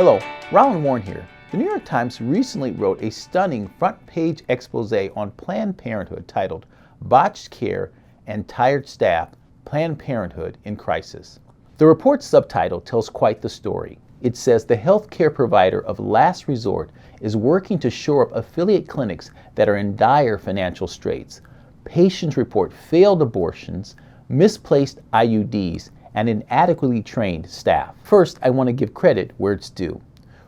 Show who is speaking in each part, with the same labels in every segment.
Speaker 1: Hello, Roland Warren here. The New York Times recently wrote a stunning front-page expose on Planned Parenthood titled Botched Care and Tired Staff, Planned Parenthood in Crisis. The report's subtitle tells quite the story. It says the healthcare provider of last resort is working to shore up affiliate clinics that are in dire financial straits. Patients report failed abortions, misplaced IUDs, and inadequately trained staff. First, I want to give credit where it's due.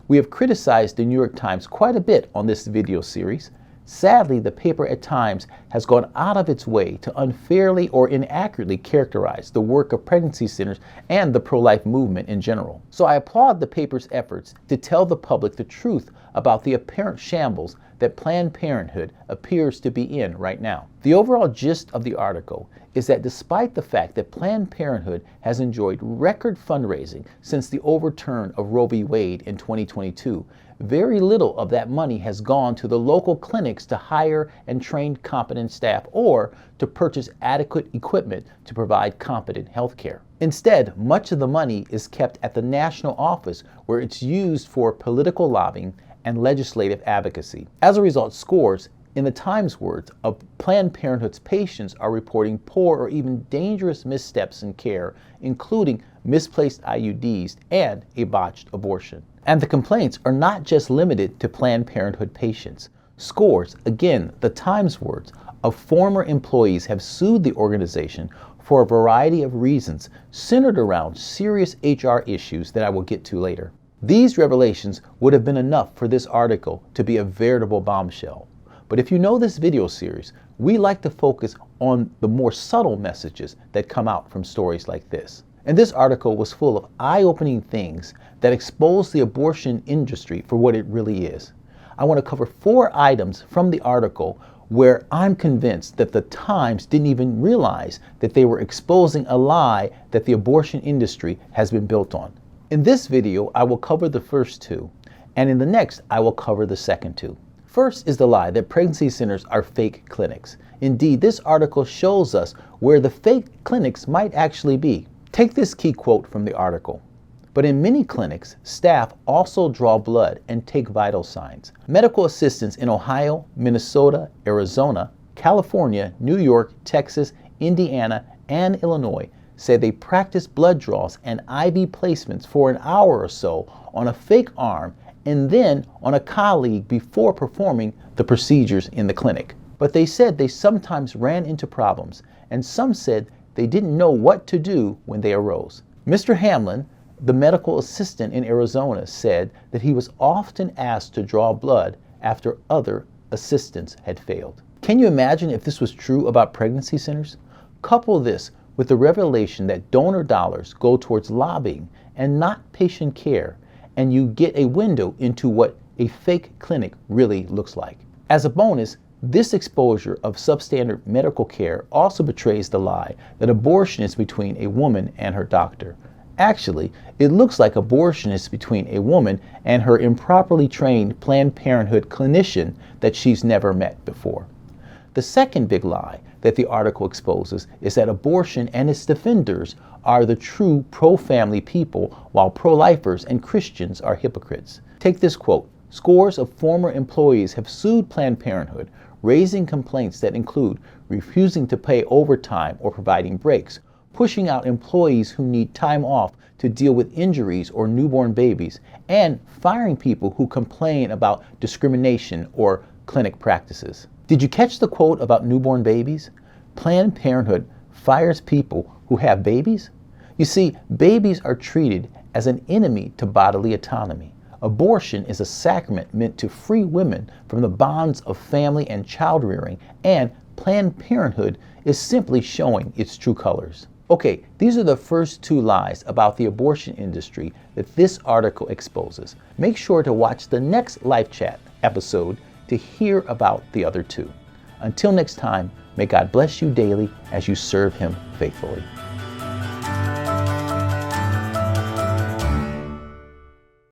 Speaker 1: We have criticized the New York Times quite a bit on this video series. Sadly, the paper at times has gone out of its way to unfairly or inaccurately characterize the work of pregnancy centers and the pro-life movement in general. So I applaud the paper's efforts to tell the public the truth about the apparent shambles that Planned Parenthood appears to be in right now. The overall gist of the article is that despite the fact that Planned Parenthood has enjoyed record fundraising since the overturn of Roe v. Wade in 2022, very little of that money has gone to the local clinics to hire and train competent staff or to purchase adequate equipment to provide competent health care. Instead, much of the money is kept at the national office where it's used for political lobbying and legislative advocacy. As a result, scores, in the Times' words, of Planned Parenthood's patients are reporting poor or even dangerous missteps in care, including misplaced IUDs and a botched abortion. And the complaints are not just limited to Planned Parenthood patients. Scores, again, the Times' words, of former employees have sued the organization for a variety of reasons centered around serious HR issues that I will get to later. These revelations would have been enough for this article to be a veritable bombshell. But if you know this video series, we like to focus on the more subtle messages that come out from stories like this. And this article was full of eye-opening things that expose the abortion industry for what it really is. I want to cover 4 items from the article where I'm convinced that the Times didn't even realize that they were exposing a lie that the abortion industry has been built on. In this video, I will cover the first 2, and in the next, I will cover the second 2. First is the lie that pregnancy centers are fake clinics. Indeed, this article shows us where the fake clinics might actually be. Take this key quote from the article. But in many clinics, staff also draw blood and take vital signs. Medical assistants in Ohio, Minnesota, Arizona, California, New York, Texas, Indiana, and Illinois say they practice blood draws and IV placements for an hour or so on a fake arm and then on a colleague before performing the procedures in the clinic. But they said they sometimes ran into problems, and some said they didn't know what to do when they arose. Mr. Hamlin, the medical assistant in Arizona, said that he was often asked to draw blood after other assistants had failed. Can you imagine if this was true about pregnancy centers? Couple this with the revelation that donor dollars go towards lobbying and not patient care, and you get a window into what a fake clinic really looks like. As a bonus, this exposure of substandard medical care also betrays the lie that abortion is between a woman and her doctor. Actually, it looks like abortion is between a woman and her improperly trained Planned Parenthood clinician that she's never met before. The second big lie that the article exposes is that abortion and its defenders are the true pro-family people, while pro-lifers and Christians are hypocrites. Take this quote. Scores of former employees have sued Planned Parenthood, raising complaints that include refusing to pay overtime or providing breaks, pushing out employees who need time off to deal with injuries or newborn babies, and firing people who complain about discrimination or clinic practices. Did you catch the quote about newborn babies? Planned Parenthood fires people who have babies? You see, babies are treated as an enemy to bodily autonomy. Abortion is a sacrament meant to free women from the bonds of family and child rearing, and Planned Parenthood is simply showing its true colors. Okay, these are the first 2 lies about the abortion industry that this article exposes. Make sure to watch the next LifeChat episode to hear about the other 2. Until next time, may God bless you daily as you serve Him faithfully.